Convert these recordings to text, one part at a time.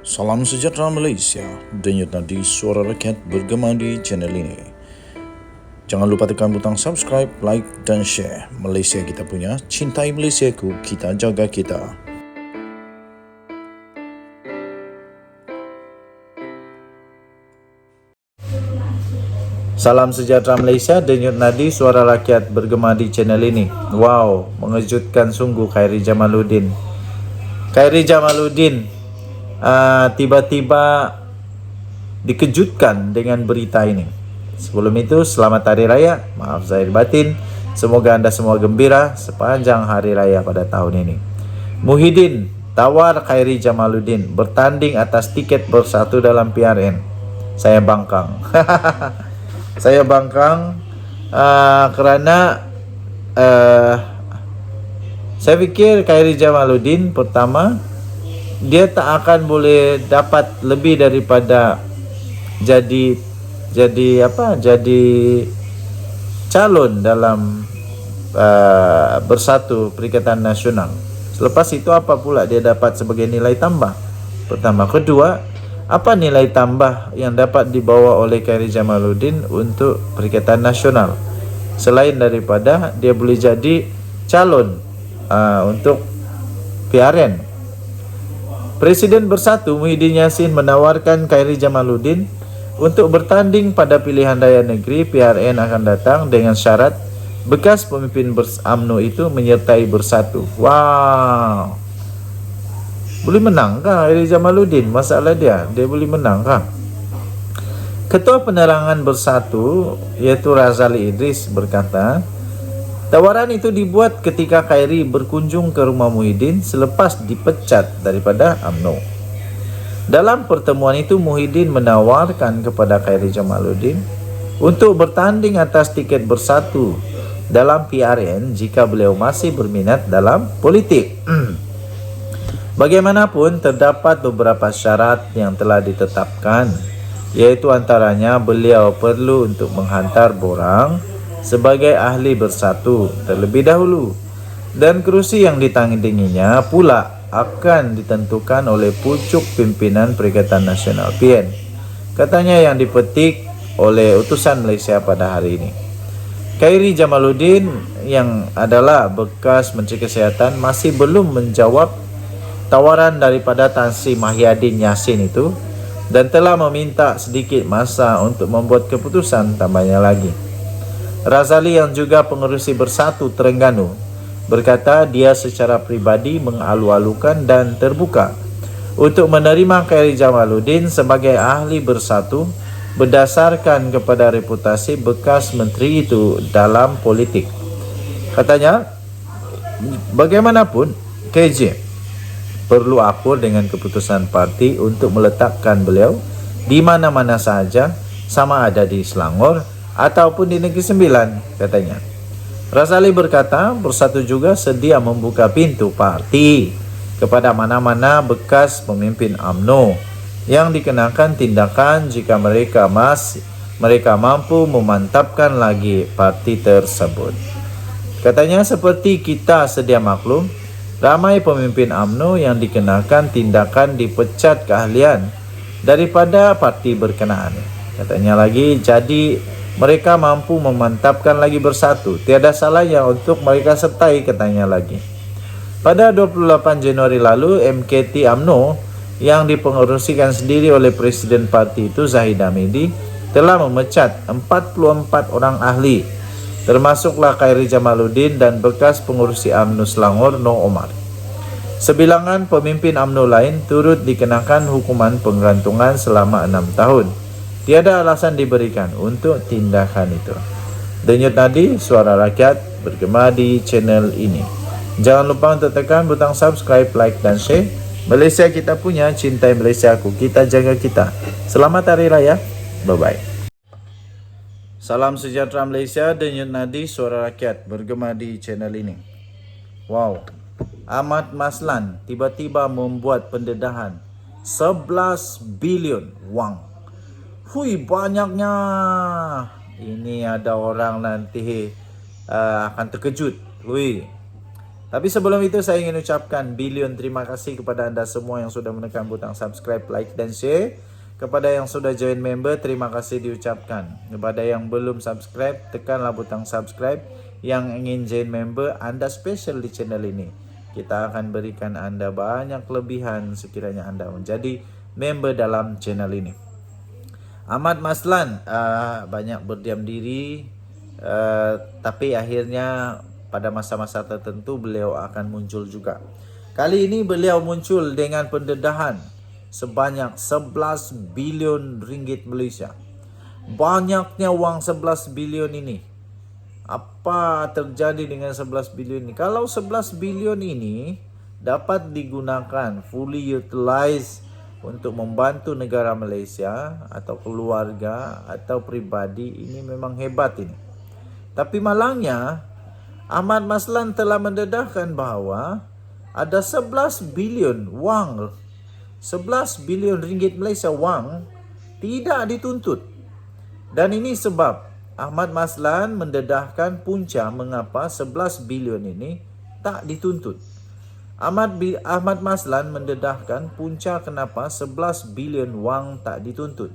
Salam sejahtera Malaysia, denyut nadi suara rakyat bergema di channel ini. Jangan lupa tekan butang subscribe, like dan share. Malaysia kita punya, cintai Malaysiaku, kita jaga kita. Salam sejahtera Malaysia, denyut nadi suara rakyat bergema di channel ini. Wow, mengejutkan sungguh Khairi Jamaluddin. Tiba-tiba dikejutkan dengan berita ini. Sebelum itu, selamat Hari Raya. Maaf zahir batin. Semoga anda semua gembira sepanjang Hari Raya pada tahun ini. Muhyiddin tawar Khairi Jamaluddin bertanding atas tiket bersatu dalam PRN. Saya bangkang. Saya bangkang kerana saya fikir Khairi Jamaluddin pertama, dia tak akan boleh dapat lebih daripada jadi calon dalam bersatu Perikatan Nasional. Selepas itu apa pula dia dapat sebagai nilai tambah? Pertama, kedua, apa nilai tambah yang dapat dibawa oleh Khairi Jamaluddin untuk Perikatan Nasional selain daripada dia boleh jadi calon untuk PRN? Presiden Bersatu Muhyiddin Yassin menawarkan Khairi Jamaluddin untuk bertanding pada pilihan raya negeri PRN akan datang dengan syarat bekas pemimpin UMNO itu menyertai Bersatu. Wow. Boleh menang kah Khairi Jamaluddin? Masalah dia boleh menang kah? Ketua Penerangan Bersatu iaitu Razali Idris berkata, tawaran itu dibuat ketika Khairi berkunjung ke rumah Muhyiddin selepas dipecat daripada UMNO. Dalam pertemuan itu, Muhyiddin menawarkan kepada Khairi Jamaluddin untuk bertanding atas tiket Bersatu dalam PRN jika beliau masih berminat dalam politik. Bagaimanapun, terdapat beberapa syarat yang telah ditetapkan, iaitu antaranya beliau perlu untuk menghantar borang sebagai ahli Bersatu terlebih dahulu, dan kerusi yang ditandinginya pula akan ditentukan oleh pucuk pimpinan Perikatan Nasional PN. Katanya yang dipetik oleh utusan Malaysia pada hari ini. Khairi Jamaluddin yang adalah bekas Menteri Kesihatan masih belum menjawab tawaran daripada Tan Sri Muhyiddin Yassin itu dan telah meminta sedikit masa untuk membuat keputusan tambahnya lagi. Razali yang juga pengerusi Bersatu Terengganu berkata dia secara pribadi mengalu-alukan dan terbuka untuk menerima Khairi Jamaluddin sebagai ahli Bersatu berdasarkan kepada reputasi bekas menteri itu dalam politik. Katanya, bagaimanapun KJ perlu akur dengan keputusan parti untuk meletakkan beliau di mana-mana sahaja, sama ada di Selangor ataupun di Negeri Sembilan, katanya. Razali berkata, Bersatu juga sedia membuka pintu parti kepada mana-mana bekas pemimpin UMNO yang dikenakan tindakan jika mereka mampu memantapkan lagi parti tersebut. Katanya, seperti kita sedia maklum, ramai pemimpin UMNO yang dikenakan tindakan dipecat keahlian daripada parti berkenaan. Katanya lagi, jadi mereka mampu memantapkan lagi Bersatu. Tiada salahnya untuk mereka sertai, katanya lagi. Pada 28 Januari lalu, MKT UMNO yang dipengerusikan sendiri oleh Presiden Parti itu Zahid Hamidi telah memecat 44 orang ahli, termasuklah Khairi Jamaluddin dan bekas pengurusi UMNO Selangor Noh Omar. Sebilangan pemimpin UMNO lain turut dikenakan hukuman penggantungan selama 6 tahun. Tiada alasan diberikan untuk tindakan itu. Denyut nadi suara rakyat bergema di channel ini. Jangan lupa untuk tekan butang subscribe, like dan share. Malaysia kita punya, cintai Malaysiaku, kita jaga kita. Selamat Hari Raya. Bye-bye. Salam sejahtera Malaysia, denyut nadi suara rakyat bergema di channel ini. Wow. Ahmad Maslan tiba-tiba membuat pendedahan 11 bilion wang. Hui, banyaknya. Ini ada orang nanti akan terkejut. Hui. Tapi sebelum itu saya ingin ucapkan bilion terima kasih kepada anda semua yang sudah menekan butang subscribe, like dan share. Kepada yang sudah join member, terima kasih diucapkan. Kepada yang belum subscribe, tekanlah butang subscribe. Yang ingin join member, anda special di channel ini. Kita akan berikan anda banyak kelebihan sekiranya anda menjadi member dalam channel ini. Ahmad Maslan banyak berdiam diri, tapi akhirnya pada masa-masa tertentu beliau akan muncul juga. Kali ini beliau muncul dengan pendedahan sebanyak 11 bilion ringgit Malaysia. Banyaknya wang 11 bilion ini. Apa terjadi dengan 11 bilion ini? Kalau 11 bilion ini dapat digunakan fully utilized untuk membantu negara Malaysia atau keluarga atau pribadi, ini memang hebat ini. Tapi malangnya Ahmad Maslan telah mendedahkan bahawa ada 11 bilion wang, 11 bilion ringgit Malaysia wang tidak dituntut. Dan ini sebab Ahmad Maslan mendedahkan punca mengapa 11 bilion ini tak dituntut. Ahmad Maslan mendedahkan punca kenapa 11 bilion wang tak dituntut.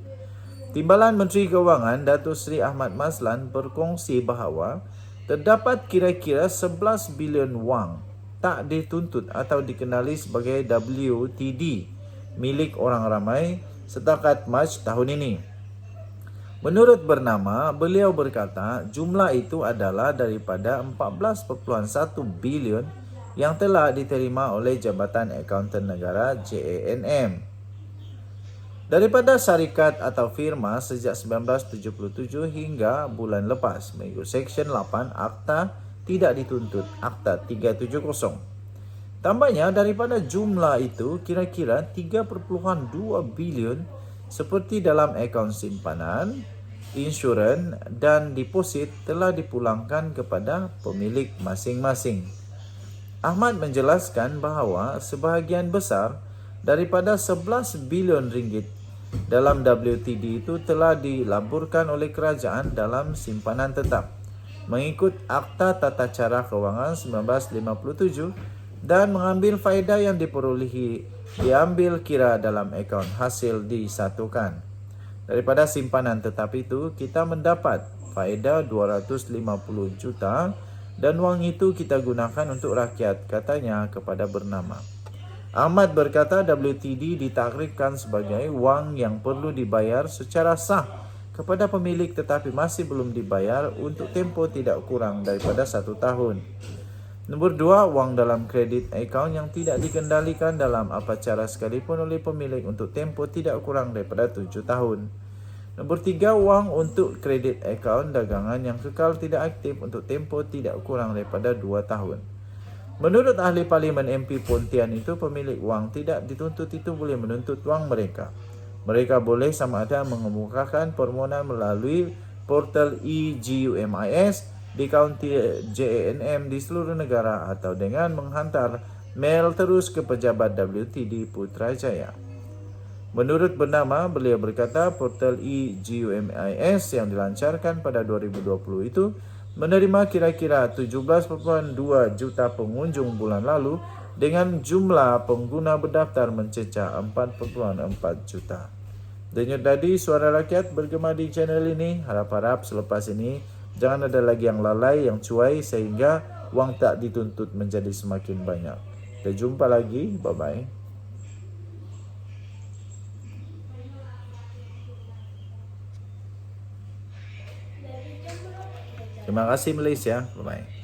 Timbalan Menteri Keuangan Datuk Seri Ahmad Maslan berkongsi bahawa terdapat kira-kira 11 bilion wang tak dituntut atau dikenali sebagai WTD milik orang ramai setakat Mac tahun ini. Menurut Bernama, beliau berkata jumlah itu adalah daripada 14.1 bilion yang telah diterima oleh Jabatan Akaunten Negara JANM daripada syarikat atau firma sejak 1977 hingga bulan lepas mengikut Seksyen 8 Akta Tidak Dituntut Akta 370. Tambahnya daripada jumlah itu kira-kira 3.2 bilion seperti dalam akaun simpanan, insurans dan deposit telah dipulangkan kepada pemilik masing-masing. Ahmad menjelaskan bahawa sebahagian besar daripada 11 bilion ringgit dalam WTD itu telah dilaburkan oleh kerajaan dalam simpanan tetap mengikut Akta Tata Cara Kewangan 1957 dan mengambil faedah yang diperolehi diambil kira dalam akaun hasil disatukan. Daripada simpanan tetap itu kita mendapat faedah 250 juta dan wang itu kita gunakan untuk rakyat, katanya kepada Bernama. Ahmad berkata WTD ditakrifkan sebagai wang yang perlu dibayar secara sah kepada pemilik tetapi masih belum dibayar untuk tempoh tidak kurang daripada 1 tahun. Nombor 2, wang dalam kredit akaun yang tidak dikendalikan dalam apa cara sekalipun oleh pemilik untuk tempoh tidak kurang daripada 7 tahun. Nombor 3, wang untuk kredit akaun dagangan yang kekal tidak aktif untuk tempoh tidak kurang daripada 2 tahun. Menurut ahli Parlimen MP Pontian itu, pemilik wang tidak dituntut itu boleh menuntut wang mereka. Mereka boleh sama ada mengemukakan permohonan melalui portal eGUMIS di kaunti JANM di seluruh negara atau dengan menghantar mail terus ke pejabat WTD Putrajaya. Menurut Bernama, beliau berkata portal eGUMIS yang dilancarkan pada 2020 itu menerima kira-kira 17.2 juta pengunjung bulan lalu dengan jumlah pengguna berdaftar mencecah 4.4 juta. Denyut Dadi, suara rakyat bergema di channel ini. Harap-harap selepas ini jangan ada lagi yang lalai, yang cuai sehingga wang tak dituntut menjadi semakin banyak. Kita jumpa lagi. Bye-bye. Terima kasih Malaysia. Bye-bye.